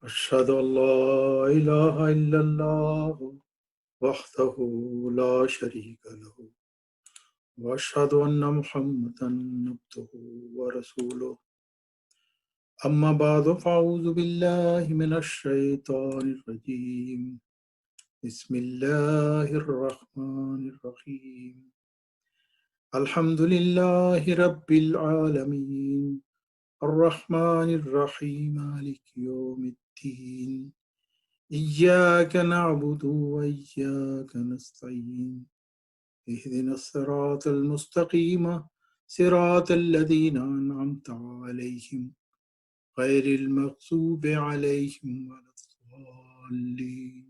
أشهد أن لا إله إلا الله وحده لا شريك له وأشهد أن محمدا عبده ورسوله أما بعد فأعوذ بالله من الشيطان الرجيم بسم الله الرحمن الرحيم الحمد لله رب العالمين الرحمن الرحيم مالك يوم الدين إياك نعبد وإياك نستعين اهدنا الصراط المستقيم صراط الذين أنعمت عليهم غير المغضوب عليهم ولا الضالين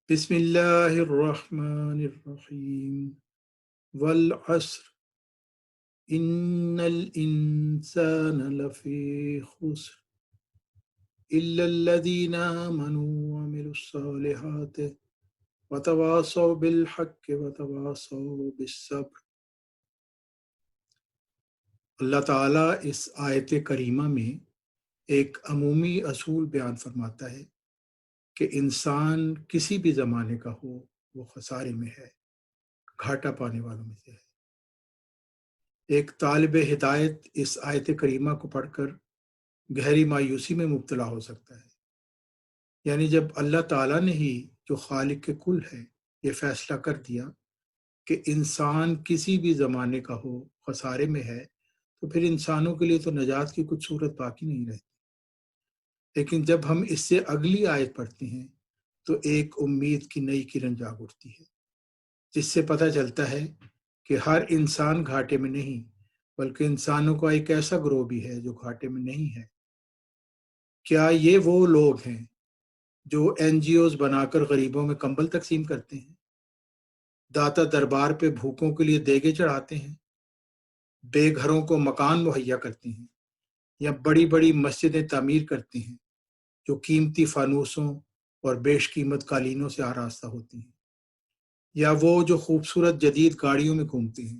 بسم الله الرحمن الرحيم والعصر إن الإنسان لفي خسر إلا الذين آمنوا وعملوا الصالحات وتواصوا بالحق وتواصوا بالصبر۔ اللہ تعالیٰ اس آیت کریمہ میں ایک عمومی اصول بیان فرماتا ہے کہ انسان کسی بھی زمانے کا ہو وہ خسارے میں ہے، گھاٹا پانے والوں میں سے ہے۔ ایک طالب ہدایت اس آیت کریمہ کو پڑھ کر گہری مایوسی میں مبتلا ہو سکتا ہے، یعنی جب اللہ تعالیٰ نے ہی جو خالق کے کل ہے یہ فیصلہ کر دیا کہ انسان کسی بھی زمانے کا ہو خسارے میں ہے، تو پھر انسانوں کے لیے تو نجات کی کچھ صورت باقی نہیں رہتی۔ لیکن جب ہم اس سے اگلی آیت پڑھتے ہیں تو ایک امید کی نئی کرن جاگ اٹھتی ہے، جس سے پتہ چلتا ہے کہ ہر انسان گھاٹے میں نہیں، بلکہ انسانوں کا ایک ایسا گروہ بھی ہے جو گھاٹے میں نہیں ہے۔ کیا یہ وہ لوگ ہیں جو این جی اوز بنا کر غریبوں میں کمبل تقسیم کرتے ہیں، داتا دربار پہ بھوکوں کے لیے دیگے چڑھاتے ہیں، بے گھروں کو مکان مہیا کرتے ہیں، یا بڑی بڑی مسجدیں تعمیر کرتے ہیں جو قیمتی فانوسوں اور بیش قیمت قالینوں سے آراستہ ہوتی ہیں، یا وہ جو خوبصورت جدید گاڑیوں میں گھومتے ہیں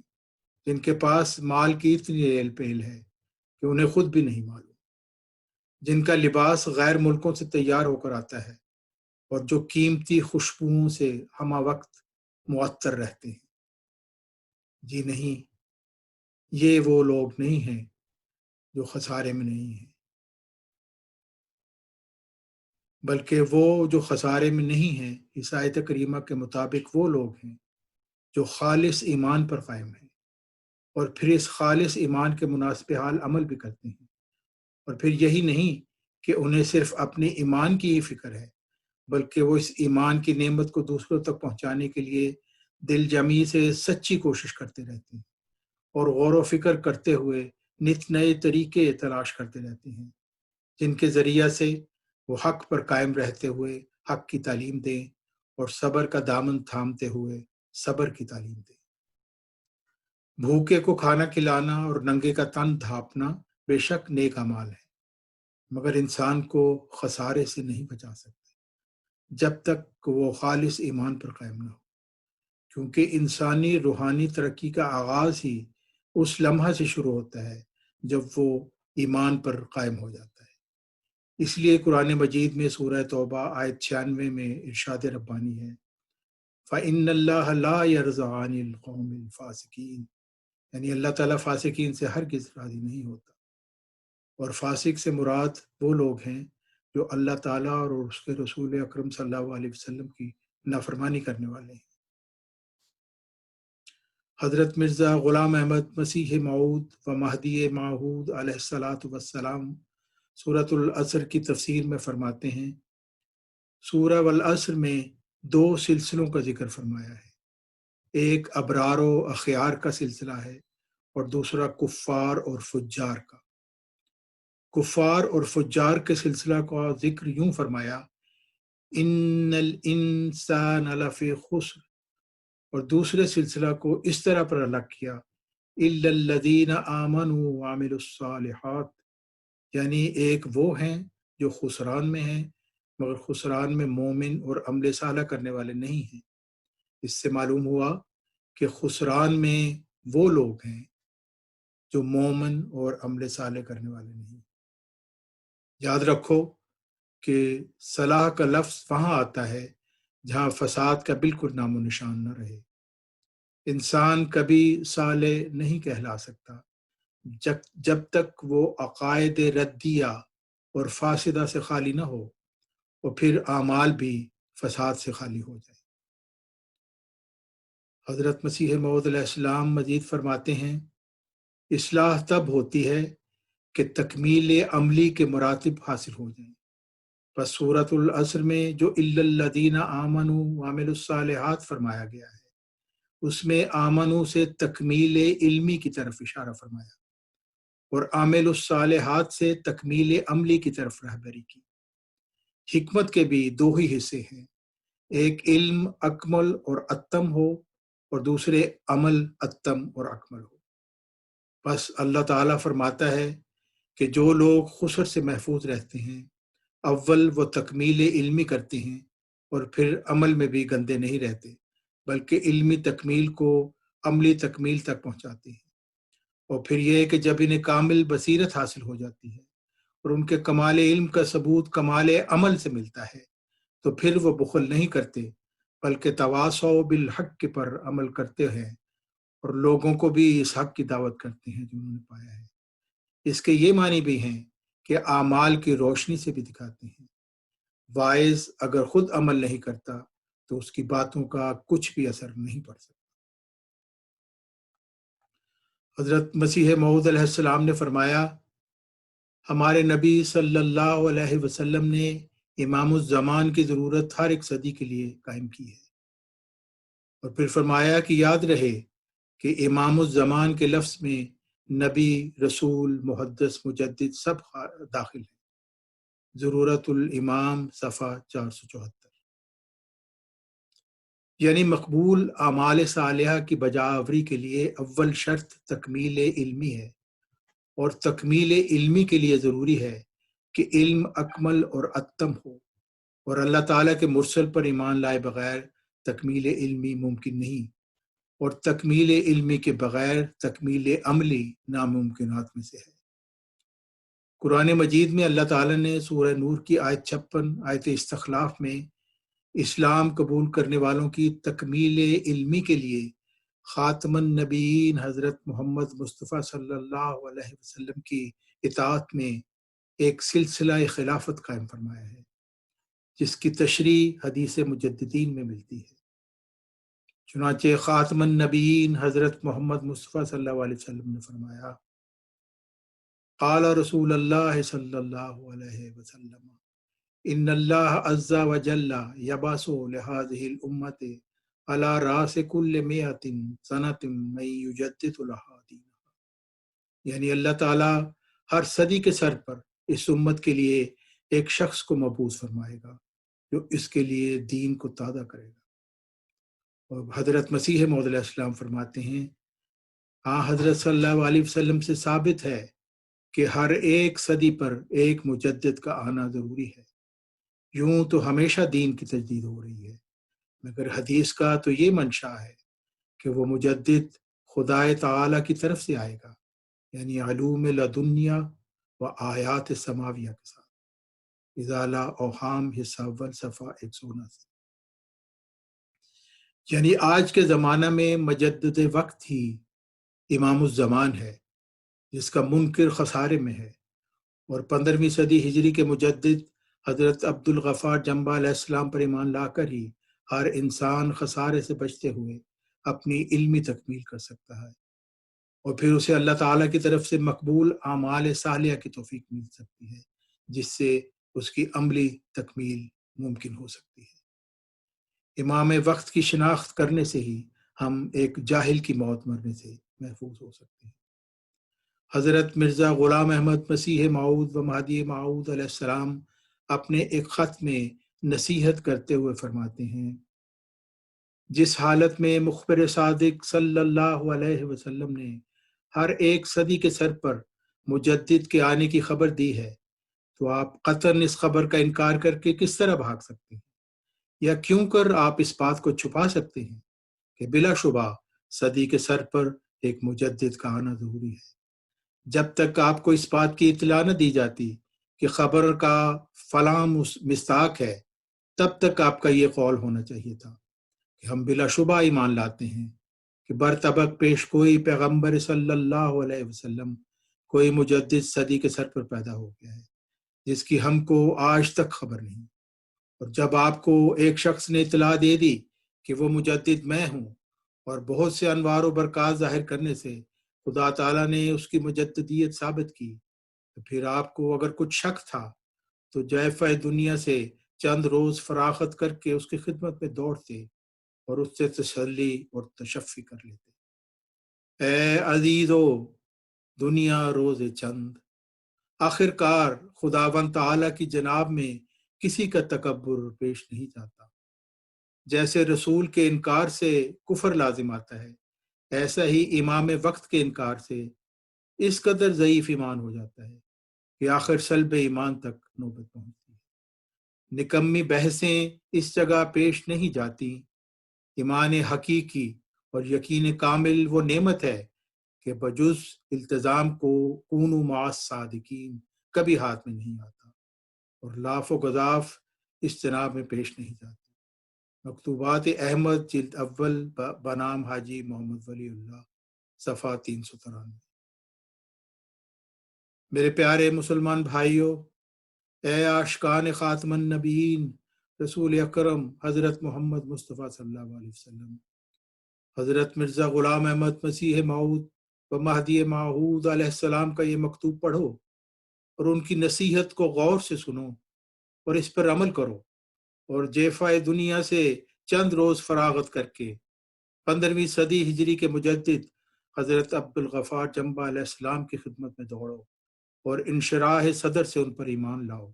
جن کے پاس مال کی اتنی ریل پیل ہے کہ انہیں خود بھی نہیں معلوم، جن کا لباس غیر ملکوں سے تیار ہو کر آتا ہے اور جو قیمتی خوشبوؤں سے ہمہ وقت معطر رہتے ہیں۔ جی نہیں، یہ وہ لوگ نہیں ہیں جو خسارے میں نہیں ہیں، بلکہ وہ جو خسارے میں نہیں ہیں اس آیت کریمہ کے مطابق وہ لوگ ہیں جو خالص ایمان پر قائم ہیں اور پھر اس خالص ایمان کے مناسب حال عمل بھی کرتے ہیں، اور پھر یہی نہیں کہ انہیں صرف اپنے ایمان کی ہی فکر ہے، بلکہ وہ اس ایمان کی نعمت کو دوسروں تک پہنچانے کے لیے دل جمی سے سچی کوشش کرتے رہتے ہیں اور غور و فکر کرتے ہوئے نت نئے طریقے تلاش کرتے رہتے ہیں جن کے ذریعہ سے وہ حق پر قائم رہتے ہوئے حق کی تعلیم دیں اور صبر کا دامن تھامتے ہوئے صبر کی تعلیم دیں۔ بھوکے کو کھانا کھلانا اور ننگے کا تن ڈھانپنا بے شک نیک اعمال ہے، مگر انسان کو خسارے سے نہیں بچا سکتے جب تک وہ خالص ایمان پر قائم نہ ہو، کیونکہ انسانی روحانی ترقی کا آغاز ہی اس لمحہ سے شروع ہوتا ہے جب وہ ایمان پر قائم ہو جاتا ہے۔ اس لیے قرآن مجید میں سورہ توبہ آیت 96 میں ارشاد ربانی ہے، فَإِنَّ اللَّهَ لَا يَرْضَىٰ عَنِ الْقَوْمِ الْفَاسِقِينَ، یعنی اللہ تعالیٰ فاسقین سے ہرگز راضی نہیں ہوتا، اور فاسق سے مراد وہ لوگ ہیں جو اللہ تعالیٰ اور اس کے رسول اکرم صلی اللہ علیہ وسلم کی نافرمانی کرنے والے ہیں۔ حضرت مرزا غلام احمد مسیح موعود و مہدی موعود علیہ الصلاۃ والسلام سورۃ العصر کی تفسیر میں فرماتے ہیں، سورہ والعصر میں دو سلسلوں کا ذکر فرمایا ہے، ایک ابرار و اخیار کا سلسلہ ہے اور دوسرا کفار اور فجار کا۔ کفار اور فجار کے سلسلہ کا ذکر یوں فرمایا، ان الانسان لفی خسر، اور دوسرے سلسلہ کو اس طرح پر الگ کیا، الا الذین آمنوا وعملوا الصالحات، یعنی ایک وہ ہیں جو خسران میں ہیں مگر خسران میں مومن اور عمل صالح کرنے والے نہیں ہیں۔ اس سے معلوم ہوا کہ خسران میں وہ لوگ ہیں جو مومن اور عمل صالح کرنے والے نہیں۔ یاد رکھو کہ صلاح کا لفظ وہاں آتا ہے جہاں فساد کا بالکل نام و نشان نہ رہے۔ انسان کبھی صالح نہیں کہلا سکتا جب تک وہ عقائد ردیہ اور فاسدہ سے خالی نہ ہو، اور پھر اعمال بھی فساد سے خالی ہو جائے۔ حضرت مسیح موعود علیہ السلام مزید فرماتے ہیں، اصلاح تب ہوتی ہے کہ تکمیل عملی کے مراتب حاصل ہو جائیں۔ بس سورۃ العصر میں جو الا الذین آمنوا وعملوا الصالحات فرمایا گیا ہے، اس میں آمنو سے تکمیل علمی کی طرف اشارہ فرمایا اور عامل الصالحات سے تکمیل عملی کی طرف رہبری کی۔ حکمت کے بھی دو ہی حصے ہیں، ایک علم اکمل اور اتم ہو اور دوسرے عمل اتم اور اکمل ہو۔ بس اللہ تعالیٰ فرماتا ہے کہ جو لوگ خسر سے محفوظ رہتے ہیں، اول وہ تکمیل علمی کرتے ہیں اور پھر عمل میں بھی گندے نہیں رہتے، بلکہ علمی تکمیل کو عملی تکمیل تک پہنچاتے ہیں۔ اور پھر یہ ہے کہ جب انہیں کامل بصیرت حاصل ہو جاتی ہے اور ان کے کمال علم کا ثبوت کمال عمل سے ملتا ہے، تو پھر وہ بخل نہیں کرتے بلکہ تواصوا بالحق پر عمل کرتے ہیں اور لوگوں کو بھی اس حق کی دعوت کرتے ہیں جو انہوں نے پایا ہے۔ اس کے یہ معنی بھی ہیں کہ اعمال کی روشنی سے بھی دکھاتے ہیں۔ واعظ اگر خود عمل نہیں کرتا تو اس کی باتوں کا کچھ بھی اثر نہیں پڑ سکتا۔ حضرت مسیح موعود علیہ السلام نے فرمایا، ہمارے نبی صلی اللہ علیہ وسلم نے امام الزمان کی ضرورت ہر ایک صدی کے لیے قائم کی ہے، اور پھر فرمایا کہ یاد رہے کہ امام الزمان کے لفظ میں نبی، رسول، محدث، مجدد سب داخل ہیں۔ ضرورت الامام صفحہ 474۔ یعنی مقبول اعمال صالحہ کی بجاوری کے لیے اول شرط تکمیل علمی ہے، اور تکمیل علمی کے لیے ضروری ہے کہ علم اکمل اور اتم ہو، اور اللہ تعالیٰ کے مرسل پر ایمان لائے بغیر تکمیل علمی ممکن نہیں، اور تکمیل علمی کے بغیر تکمیل عملی ناممکنات میں سے ہے۔ قرآن مجید میں اللہ تعالیٰ نے سورہ نور کی آیت 56 آیت استخلاف میں اسلام قبول کرنے والوں کی تکمیل علمی کے لیے خاتم النبیین حضرت محمد مصطفیٰ صلی اللہ علیہ وسلم کی اطاعت میں ایک سلسلہ خلافت قائم فرمایا ہے، جس کی تشریح حدیث مجددین میں ملتی ہے۔ چنانچہ خاتم النبیین حضرت محمد مصطفیٰ صلی اللہ علیہ وسلم نے فرمایا، قال رسول اللہ صلی اللہ علیہ وسلم، ان اللہ عز وجل یبعث لهذه الامت على راس كل 100 سنة من یجدد لها دینها۔ یعنی اللہ تعالیٰ ہر صدی کے سر پر اس امت کے لیے ایک شخص کو مبعوث فرمائے گا جو اس کے لیے دین کو تازہ کرے گا۔ اور حضرت مسیح موعود علیہ السلام فرماتے ہیں، ہاں حضرت صلی اللہ علیہ وسلم سے ثابت ہے کہ ہر ایک صدی پر ایک مجدد کا آنا ضروری ہے۔ یوں تو ہمیشہ دین کی تجدید ہو رہی ہے، مگر حدیث کا تو یہ منشا ہے کہ وہ مجدد خدا تعالیٰ کی طرف سے آئے گا، یعنی علوم لدنیا و آیات سماویہ کے ساتھ۔ ازالہ اوہام حصہ اول صفحہ 179۔ یعنی آج کے زمانہ میں مجدد وقت ہی امام الزمان ہے، جس کا منکر خسارے میں ہے، اور 15ویں صدی ہجری کے مجدد حضرت عبد الغفار جنبہ علیہ السلام پر ایمان لا کر ہی ہر انسان خسارے سے بچتے ہوئے اپنی علمی تکمیل کر سکتا ہے، اور پھر اسے اللہ تعالیٰ کی طرف سے مقبول اعمال صالحہ کی توفیق مل سکتی ہے، جس سے اس کی عملی تکمیل ممکن ہو سکتی ہے۔ امام وقت کی شناخت کرنے سے ہی ہم ایک جاہل کی موت مرنے سے محفوظ ہو سکتے ہیں۔ حضرت مرزا غلام احمد مسیح موعود و مہدی موعود علیہ السلام اپنے ایک خط میں نصیحت کرتے ہوئے فرماتے ہیں، جس حالت میں مخبر صادق صلی اللہ علیہ وسلم نے ہر ایک صدی کے سر پر مجدد کے آنے کی خبر دی ہے، تو آپ قطعاً اس خبر کا انکار کر کے کس طرح بھاگ سکتے ہیں، یا کیوں کر آپ اس بات کو چھپا سکتے ہیں کہ بلا شبہ صدی کے سر پر ایک مجدد کا آنا ضروری ہے۔ جب تک آپ کو اس بات کی اطلاع نہ دی جاتی کہ خبر کا فلاں مستاق ہے، تب تک آپ کا یہ قول ہونا چاہیے تھا کہ ہم بلا شبہ ایمان لاتے ہیں کہ برطبق پیش کوئی پیغمبر صلی اللہ علیہ وسلم، کوئی مجدد صدی کے سر پر پیدا ہو گیا ہے جس کی ہم کو آج تک خبر نہیں۔ اور جب آپ کو ایک شخص نے اطلاع دے دی کہ وہ مجدد میں ہوں، اور بہت سے انوار و برکات ظاہر کرنے سے خدا تعالیٰ نے اس کی مجددیت ثابت کی، تو پھر آپ کو اگر کچھ شک تھا تو جیفہ دنیا سے چند روز فراخت کر کے اس کی خدمت میں دوڑتے اور اس سے تسلی اور تشفی کر لیتے۔ اے عزیزو، دنیا روز چند، آخر کار خداوند تعالیٰ کی جناب میں کسی کا تکبر پیش نہیں جاتا۔ جیسے رسول کے انکار سے کفر لازم آتا ہے، ایسا ہی امام وقت کے انکار سے اس قدر ضعیف ایمان ہو جاتا ہے کہ آخر سلب ایمان تک نوبت پہنچتی ہے۔ نکمی بحثیں اس جگہ پیش نہیں جاتی۔ ایمان حقیقی اور یقین کامل وہ نعمت ہے کہ بجز التزام کو کونوا مع الصادقین کبھی ہاتھ میں نہیں آتا، اور لاف و گزاف اس جناب میں پیش نہیں جاتی۔ مکتوبات احمد جلد اول بنام حاجی محمد ولی اللہ، صفحہ 393۔ میرے پیارے مسلمان بھائیوں، اے عاشقان خاتم النبیین رسول اکرم حضرت محمد مصطفیٰ صلی اللہ علیہ وسلم، حضرت مرزا غلام احمد مسیح موعود و مہدی موعود علیہ السلام کا یہ مکتوب پڑھو اور ان کی نصیحت کو غور سے سنو اور اس پر عمل کرو، اور جیفہ دنیا سے چند روز فراغت کر کے 15ویں صدی ہجری کے مجدد حضرت عبدالغفار جنبہ علیہ السلام کی خدمت میں دوڑو اور انشراح صدر سے ان پر ایمان لاؤ،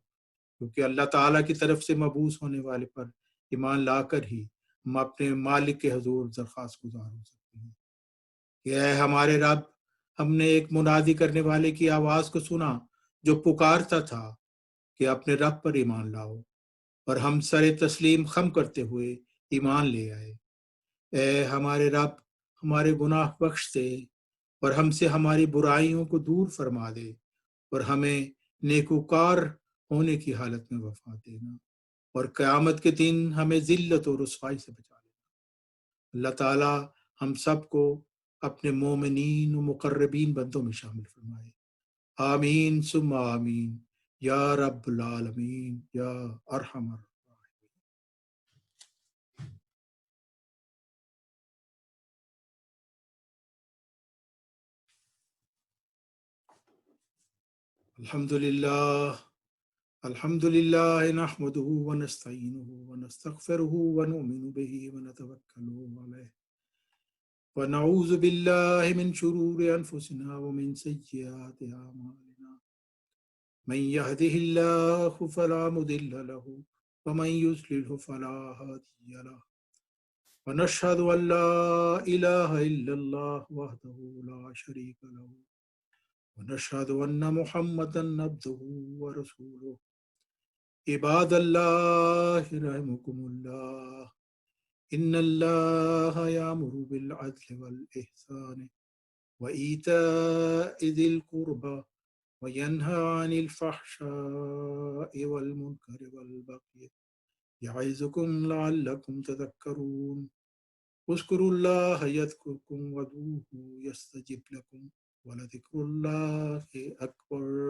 کیونکہ اللہ تعالیٰ کی طرف سے مبعوث ہونے والے پر ایمان لا کر ہی ہم اپنے مالک کے حضور درخواست گزار ہو سکتے ہیں کہ اے ہمارے رب، ہم نے ایک منادی کرنے والے کی آواز کو سنا جو پکارتا تھا کہ اپنے رب پر ایمان لاؤ، اور ہم سر تسلیم خم کرتے ہوئے ایمان لے آئے۔ اے ہمارے رب، ہمارے گناہ بخش دے اور ہم سے ہماری برائیوں کو دور فرما دے، اور ہمیں نیکوکار ہونے کی حالت میں وفات دینا، اور قیامت کے دن ہمیں ذلت اور رسوائی سے بچا لینا۔ اللہ تعالیٰ ہم سب کو اپنے مومنین و مقربین بندوں میں شامل فرمائے۔ آمین ثم آمین یا رب العالمین یا ارحم الراحمین۔ الحمد للہ نحمده ونستعینه ونستغفره ونؤمن به ونتوکل علیہ ونعوذ باللہ من شرور انفسنا ومن سیئات اعمالنا، من يهده الله فلا مضل له ومن يضلل فلا هادي له، ونشهد ان لا اله الا الله وحده لا شريك له، ونشهد ان محمدا عبده ورسوله۔ عباد اللہ رحمكم اللہ، ان اللہ یامر بالعدل والاحسان وایتاء ذی القربى وینہی عن الفحشاء والمنکر والبغی یعظکم لعلکم تذکرون۔ اذکروا اللہ یذکرکم وادعوہ یستجب لکم ولذکر اللہ اکبر۔